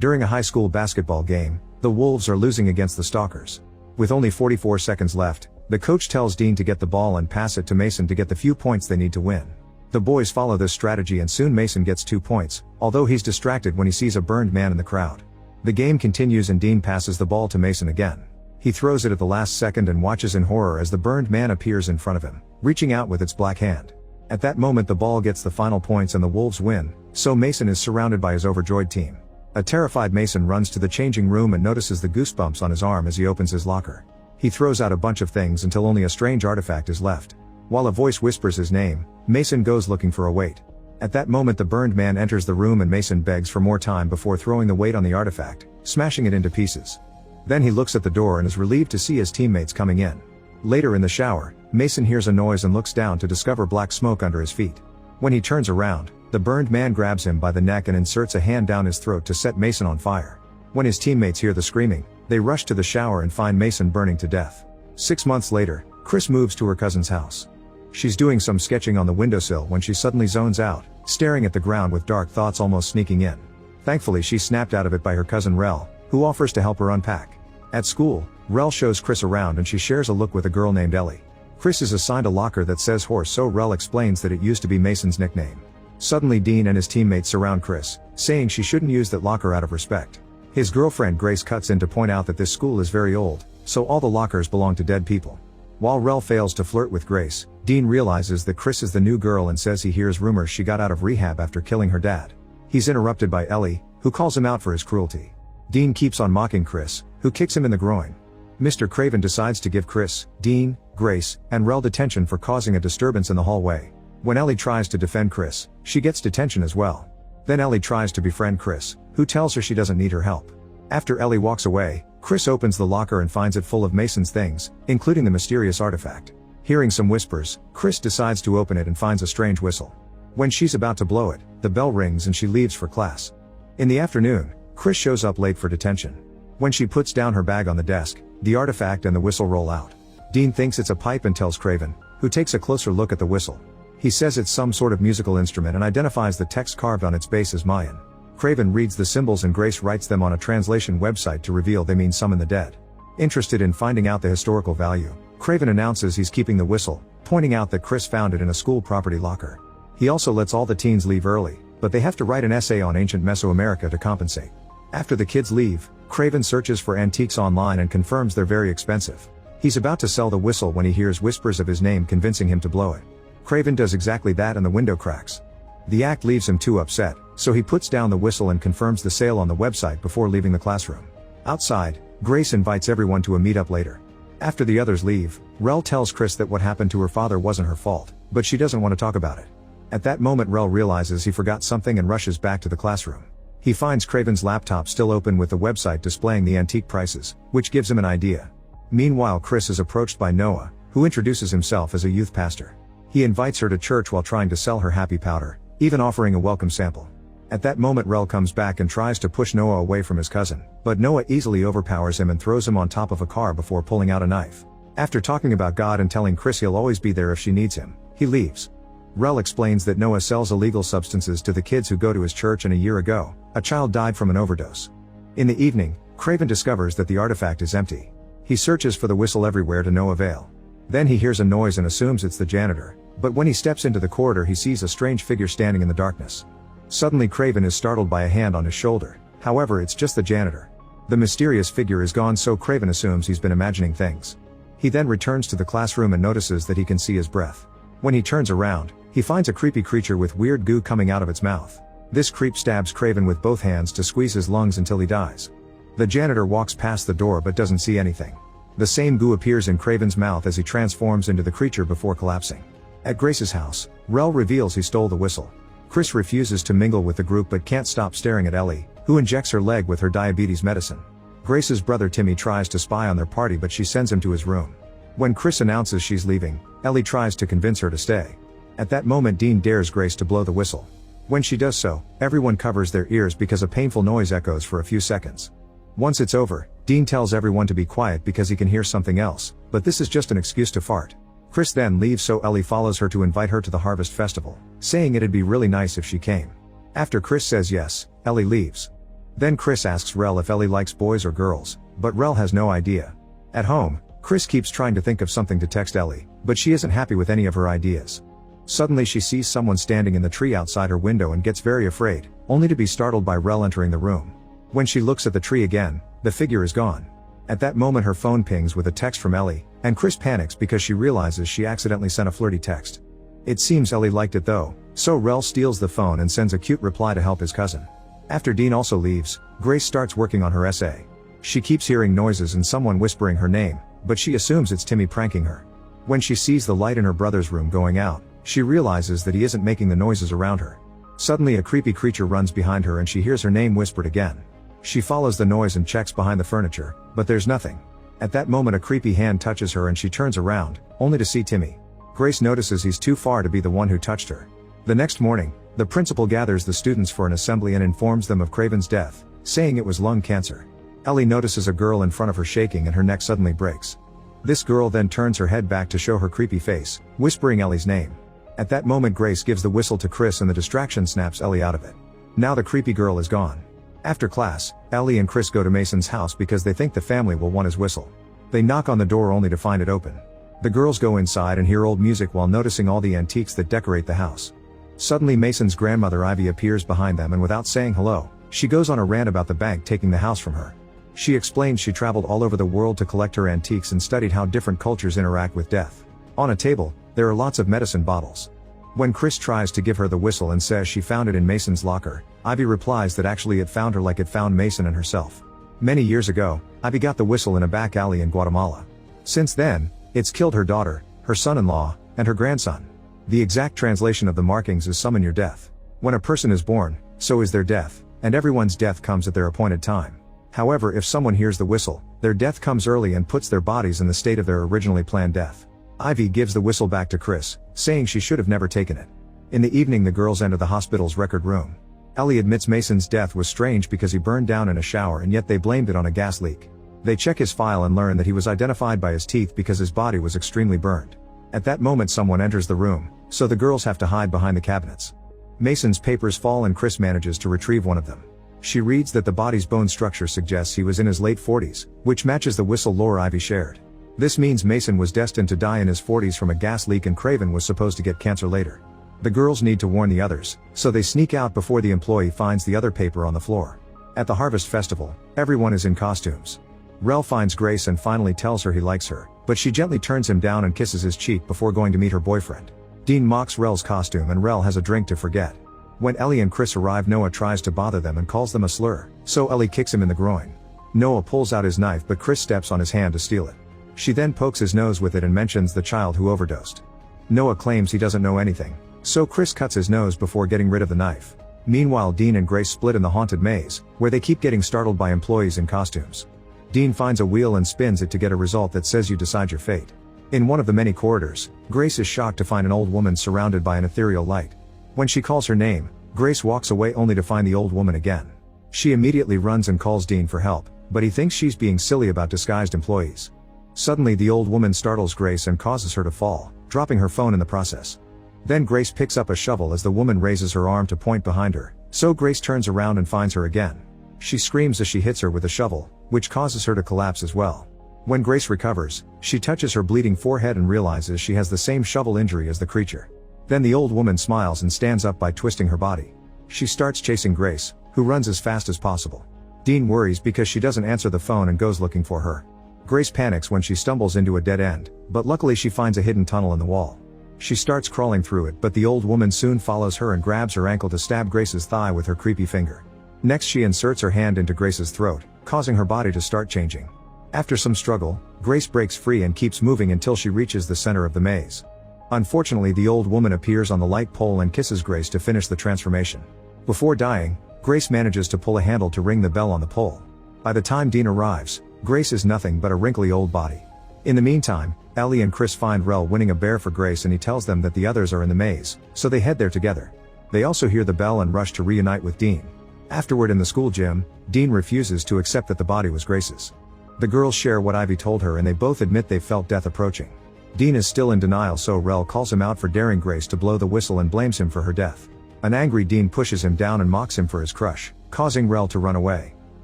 During a high school basketball game, the Wolves are losing against the Stalkers. With only 44 seconds left, the coach tells Dean to get the ball and pass it to Mason to get the few points they need to win. The boys follow this strategy and soon Mason gets 2 points, although he's distracted when he sees a burned man in the crowd. The game continues and Dean passes the ball to Mason again. He throws it at the last second and watches in horror as the burned man appears in front of him, reaching out with its black hand. At that moment the ball gets the final points and the Wolves win, so Mason is surrounded by his overjoyed team. A terrified Mason runs to the changing room and notices the goosebumps on his arm as he opens his locker. He throws out a bunch of things until only a strange artifact is left. While a voice whispers his name, Mason goes looking for a weight. At that moment the burned man enters the room and Mason begs for more time before throwing the weight on the artifact, smashing it into pieces. Then he looks at the door and is relieved to see his teammates coming in. Later in the shower, Mason hears a noise and looks down to discover black smoke under his feet. When he turns around, the burned man grabs him by the neck and inserts a hand down his throat to set Mason on fire. When his teammates hear the screaming, they rush to the shower and find Mason burning to death. 6 months later, Chris moves to her cousin's house. She's doing some sketching on the windowsill when she suddenly zones out, staring at the ground with dark thoughts almost sneaking in. Thankfully she's snapped out of it by her cousin Rel, who offers to help her unpack. At school, Rel shows Chris around and she shares a look with a girl named Ellie. Chris is assigned a locker that says horse, so Rel explains that it used to be Mason's nickname. Suddenly Dean and his teammates surround Chris, saying she shouldn't use that locker out of respect. His girlfriend Grace cuts in to point out that this school is very old, so all the lockers belong to dead people. While Rel fails to flirt with Grace, Dean realizes that Chris is the new girl and says he hears rumors she got out of rehab after killing her dad. He's interrupted by Ellie, who calls him out for his cruelty. Dean keeps on mocking Chris, who kicks him in the groin. Mr. Craven decides to give Chris, Dean, Grace, and Rel detention for causing a disturbance in the hallway. When Ellie tries to defend Chris, she gets detention as well. Then Ellie tries to befriend Chris, who tells her she doesn't need her help. After Ellie walks away, Chris opens the locker and finds it full of Mason's things, including the mysterious artifact. Hearing some whispers, Chris decides to open it and finds a strange whistle. When she's about to blow it, the bell rings and she leaves for class. In the afternoon, Chris shows up late for detention. When she puts down her bag on the desk, the artifact and the whistle roll out. Dean thinks it's a pipe and tells Craven, who takes a closer look at the whistle. He says it's some sort of musical instrument and identifies the text carved on its base as Mayan. Craven reads the symbols and Grace writes them on a translation website to reveal they mean summon the dead. Interested in finding out the historical value, Craven announces he's keeping the whistle, pointing out that Chris found it in a school property locker. He also lets all the teens leave early, but they have to write an essay on ancient Mesoamerica to compensate. After the kids leave, Craven searches for antiques online and confirms they're very expensive. He's about to sell the whistle when he hears whispers of his name convincing him to blow it. Craven does exactly that and the window cracks. The act leaves him too upset, so he puts down the whistle and confirms the sale on the website before leaving the classroom. Outside, Grace invites everyone to a meetup later. After the others leave, Rel tells Chris that what happened to her father wasn't her fault, but she doesn't want to talk about it. At that moment Rel realizes he forgot something and rushes back to the classroom. He finds Craven's laptop still open with the website displaying the antique prices, which gives him an idea. Meanwhile Chris is approached by Noah, who introduces himself as a youth pastor. He invites her to church while trying to sell her happy powder, even offering a welcome sample. At that moment Rel comes back and tries to push Noah away from his cousin, but Noah easily overpowers him and throws him on top of a car before pulling out a knife. After talking about God and telling Chris he'll always be there if she needs him, he leaves. Rel explains that Noah sells illegal substances to the kids who go to his church and a year ago, a child died from an overdose. In the evening, Craven discovers that the artifact is empty. He searches for the whistle everywhere to no avail. Then he hears a noise and assumes it's the janitor, but when he steps into the corridor he sees a strange figure standing in the darkness. Suddenly Craven is startled by a hand on his shoulder, however it's just the janitor. The mysterious figure is gone, so Craven assumes he's been imagining things. He then returns to the classroom and notices that he can see his breath. When he turns around, he finds a creepy creature with weird goo coming out of its mouth. This creep stabs Craven with both hands to squeeze his lungs until he dies. The janitor walks past the door but doesn't see anything. The same goo appears in Craven's mouth as he transforms into the creature before collapsing. At Grace's house, Rel reveals he stole the whistle. Chris refuses to mingle with the group but can't stop staring at Ellie, who injects her leg with her diabetes medicine. Grace's brother Timmy tries to spy on their party but she sends him to his room. When Chris announces she's leaving, Ellie tries to convince her to stay. At that moment Dean dares Grace to blow the whistle. When she does so, everyone covers their ears because a painful noise echoes for a few seconds. Once it's over, Dean tells everyone to be quiet because he can hear something else, but this is just an excuse to fart. Chris then leaves, so Ellie follows her to invite her to the Harvest Festival, saying it'd be really nice if she came. After Chris says yes, Ellie leaves. Then Chris asks Rel if Ellie likes boys or girls, but Rel has no idea. At home, Chris keeps trying to think of something to text Ellie, but she isn't happy with any of her ideas. Suddenly she sees someone standing in the tree outside her window and gets very afraid, only to be startled by Rel entering the room. When she looks at the tree again, the figure is gone. At that moment her phone pings with a text from Ellie, and Chris panics because she realizes she accidentally sent a flirty text. It seems Ellie liked it though, so Rel steals the phone and sends a cute reply to help his cousin. After Dean also leaves, Grace starts working on her essay. She keeps hearing noises and someone whispering her name, but she assumes it's Timmy pranking her. When she sees the light in her brother's room going out, she realizes that he isn't making the noises around her. Suddenly a creepy creature runs behind her and she hears her name whispered again. She follows the noise and checks behind the furniture, but there's nothing. At that moment a creepy hand touches her and she turns around, only to see Timmy. Grace notices he's too far to be the one who touched her. The next morning, the principal gathers the students for an assembly and informs them of Craven's death, saying it was lung cancer. Ellie notices a girl in front of her shaking and her neck suddenly breaks. This girl then turns her head back to show her creepy face, whispering Ellie's name. At that moment Grace gives the whistle to Chris and the distraction snaps Ellie out of it. Now the creepy girl is gone. After class, Ellie and Chris go to Mason's house because they think the family will want his whistle. They knock on the door only to find it open. The girls go inside and hear old music while noticing all the antiques that decorate the house. Suddenly Mason's grandmother Ivy appears behind them and without saying hello, she goes on a rant about the bank taking the house from her. She explains she traveled all over the world to collect her antiques and studied how different cultures interact with death. On a table, there are lots of medicine bottles. When Chris tries to give her the whistle and says she found it in Mason's locker, Ivy replies that actually it found her like it found Mason and herself. Many years ago, Ivy got the whistle in a back alley in Guatemala. Since then, it's killed her daughter, her son-in-law, and her grandson. The exact translation of the markings is summon your death. When a person is born, so is their death, and everyone's death comes at their appointed time. However, if someone hears the whistle, their death comes early and puts their bodies in the state of their originally planned death. Ivy gives the whistle back to Chris, saying she should have never taken it. In the evening the girls enter the hospital's record room. Ellie admits Mason's death was strange because he burned down in a shower and yet they blamed it on a gas leak. They check his file and learn that he was identified by his teeth because his body was extremely burned. At that moment someone enters the room, so the girls have to hide behind the cabinets. Mason's papers fall and Chris manages to retrieve one of them. She reads that the body's bone structure suggests he was in his late 40s, which matches the whistle lore Ivy shared. This means Mason was destined to die in his 40s from a gas leak and Craven was supposed to get cancer later. The girls need to warn the others, so they sneak out before the employee finds the other paper on the floor. At the harvest festival, everyone is in costumes. Rel finds Grace and finally tells her he likes her, but she gently turns him down and kisses his cheek before going to meet her boyfriend. Dean mocks Rel's costume and Rel has a drink to forget. When Ellie and Chris arrive, Noah tries to bother them and calls them a slur, so Ellie kicks him in the groin. Noah pulls out his knife but Chris steps on his hand to steal it. She then pokes his nose with it and mentions the child who overdosed. Noah claims he doesn't know anything, so Chris cuts his nose before getting rid of the knife. Meanwhile Dean and Grace split in the haunted maze, where they keep getting startled by employees in costumes. Dean finds a wheel and spins it to get a result that says you decide your fate. In one of the many corridors, Grace is shocked to find an old woman surrounded by an ethereal light. When she calls her name, Grace walks away only to find the old woman again. She immediately runs and calls Dean for help, but he thinks she's being silly about disguised employees. Suddenly the old woman startles Grace and causes her to fall, dropping her phone in the process. Then Grace picks up a shovel as the woman raises her arm to point behind her, so Grace turns around and finds her again. She screams as she hits her with a shovel, which causes her to collapse as well. When Grace recovers, she touches her bleeding forehead and realizes she has the same shovel injury as the creature. Then the old woman smiles and stands up by twisting her body. She starts chasing Grace, who runs as fast as possible. Dean worries because she doesn't answer the phone and goes looking for her. Grace panics when she stumbles into a dead end, but luckily she finds a hidden tunnel in the wall. She starts crawling through it, but the old woman soon follows her and grabs her ankle to stab Grace's thigh with her creepy finger. Next she inserts her hand into Grace's throat, causing her body to start changing. After some struggle, Grace breaks free and keeps moving until she reaches the center of the maze. Unfortunately, the old woman appears on the light pole and kisses Grace to finish the transformation. Before dying, Grace manages to pull a handle to ring the bell on the pole. By the time Dean arrives, Grace is nothing but a wrinkly old body. In the meantime, Ellie and Chris find Rel winning a bear for Grace and he tells them that the others are in the maze, so they head there together. They also hear the bell and rush to reunite with Dean. Afterward in the school gym, Dean refuses to accept that the body was Grace's. The girls share what Ivy told her and they both admit they felt death approaching. Dean is still in denial, so Rel calls him out for daring Grace to blow the whistle and blames him for her death. An angry Dean pushes him down and mocks him for his crush, causing Rel to run away.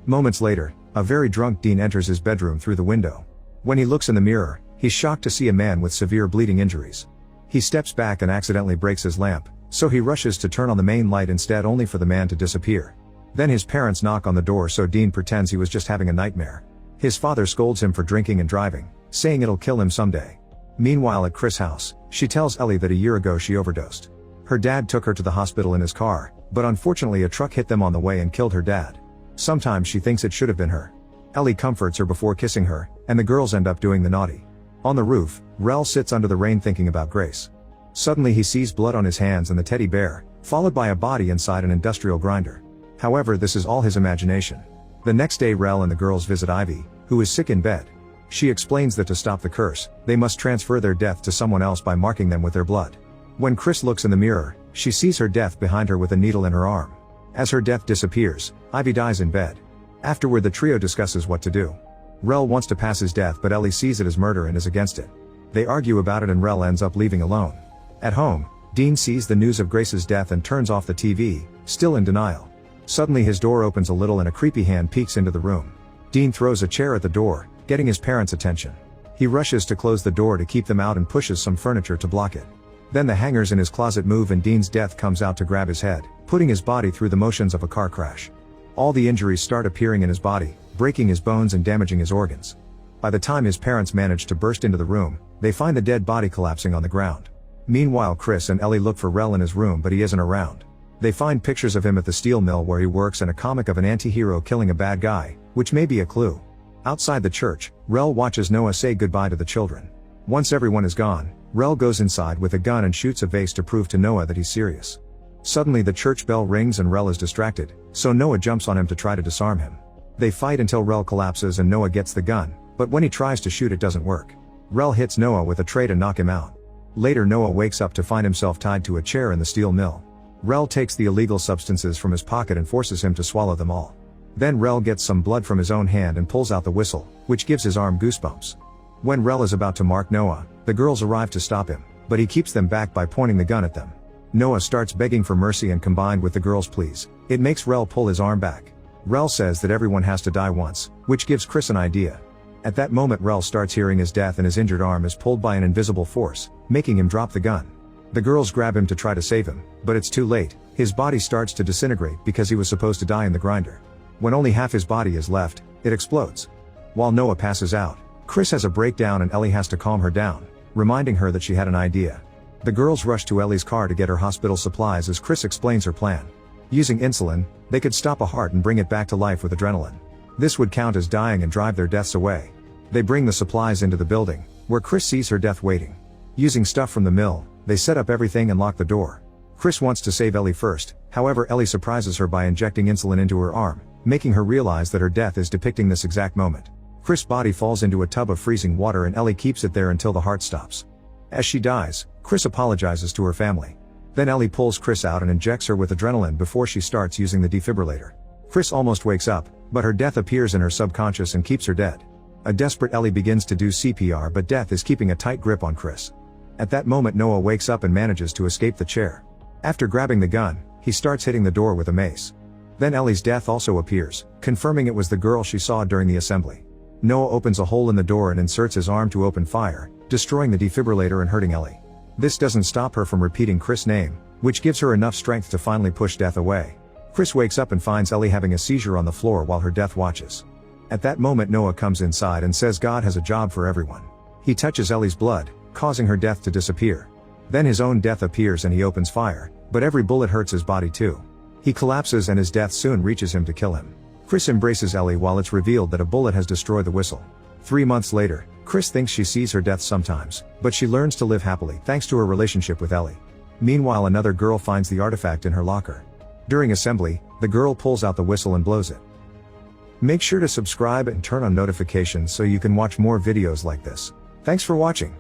Moments later, a very drunk Dean enters his bedroom through the window. When he looks in the mirror, he's shocked to see a man with severe bleeding injuries. He steps back and accidentally breaks his lamp, so he rushes to turn on the main light instead, only for the man to disappear. Then his parents knock on the door, so Dean pretends he was just having a nightmare. His father scolds him for drinking and driving, saying it'll kill him someday. Meanwhile at Chris' house, she tells Ellie that a year ago she overdosed. Her dad took her to the hospital in his car, but unfortunately a truck hit them on the way and killed her dad. Sometimes she thinks it should have been her. Ellie comforts her before kissing her, and the girls end up doing the naughty. On the roof, Rel sits under the rain thinking about Grace. Suddenly he sees blood on his hands and the teddy bear, followed by a body inside an industrial grinder. However, this is all his imagination. The next day Rel and the girls visit Ivy, who is sick in bed. She explains that to stop the curse, they must transfer their death to someone else by marking them with their blood. When Chris looks in the mirror, she sees her death behind her with a needle in her arm. As her death disappears, Ivy dies in bed. Afterward the trio discusses what to do. Rel wants to pass his death, but Ellie sees it as murder and is against it. They argue about it and Rel ends up leaving alone. At home, Dean sees the news of Grace's death and turns off the TV, still in denial. Suddenly his door opens a little and a creepy hand peeks into the room. Dean throws a chair at the door, getting his parents' attention. He rushes to close the door to keep them out and pushes some furniture to block it. Then the hangers in his closet move and Dean's death comes out to grab his head, putting his body through the motions of a car crash. All the injuries start appearing in his body, breaking his bones and damaging his organs. By the time his parents manage to burst into the room, they find the dead body collapsing on the ground. Meanwhile Chris and Ellie look for Rel in his room, but he isn't around. They find pictures of him at the steel mill where he works and a comic of an anti-hero killing a bad guy, which may be a clue. Outside the church, Rel watches Noah say goodbye to the children. Once everyone is gone, Rel goes inside with a gun and shoots a vase to prove to Noah that he's serious. Suddenly the church bell rings and Rel is distracted, so Noah jumps on him to try to disarm him. They fight until Rel collapses and Noah gets the gun, but when he tries to shoot it doesn't work. Rel hits Noah with a tray to knock him out. Later Noah wakes up to find himself tied to a chair in the steel mill. Rel takes the illegal substances from his pocket and forces him to swallow them all. Then Rel gets some blood from his own hand and pulls out the whistle, which gives his arm goosebumps. When Rel is about to mark Noah, the girls arrive to stop him, but he keeps them back by pointing the gun at them. Noah starts begging for mercy and combined with the girls' pleas, it makes Rel pull his arm back. Rel says that everyone has to die once, which gives Chris an idea. At that moment Rel starts hearing his death and his injured arm is pulled by an invisible force, making him drop the gun. The girls grab him to try to save him, but it's too late, his body starts to disintegrate because he was supposed to die in the grinder. When only half his body is left, it explodes. While Noah passes out, Chris has a breakdown and Ellie has to calm her down, reminding her that she had an idea. The girls rush to Ellie's car to get her hospital supplies as Chris explains her plan. Using insulin, they could stop a heart and bring it back to life with adrenaline. This would count as dying and drive their deaths away. They bring the supplies into the building, where Chris sees her death waiting. Using stuff from the mill, they set up everything and lock the door. Chris wants to save Ellie first, however Ellie surprises her by injecting insulin into her arm, making her realize that her death is depicting this exact moment. Chris' body falls into a tub of freezing water and Ellie keeps it there until the heart stops. As she dies, Chris apologizes to her family. Then Ellie pulls Chris out and injects her with adrenaline before she starts using the defibrillator. Chris almost wakes up, but her death appears in her subconscious and keeps her dead. A desperate Ellie begins to do CPR, but death is keeping a tight grip on Chris. At that moment Noah wakes up and manages to escape the chair. After grabbing the gun, he starts hitting the door with a mace. Then Ellie's death also appears, confirming it was the girl she saw during the assembly. Noah opens a hole in the door and inserts his arm to open fire, destroying the defibrillator and hurting Ellie. This doesn't stop her from repeating Chris' name, which gives her enough strength to finally push death away. Chris wakes up and finds Ellie having a seizure on the floor while her death watches. At that moment Noah comes inside and says God has a job for everyone. He touches Ellie's blood, causing her death to disappear. Then his own death appears and he opens fire, but every bullet hurts his body too. He collapses and his death soon reaches him to kill him. Chris embraces Ellie while it's revealed that a bullet has destroyed the whistle. 3 months later, Chris thinks she sees her death sometimes, but she learns to live happily thanks to her relationship with Ellie. Meanwhile another girl finds the artifact in her locker. During assembly, the girl pulls out the whistle and blows it. Make sure to subscribe and turn on notifications so you can watch more videos like this. Thanks for watching.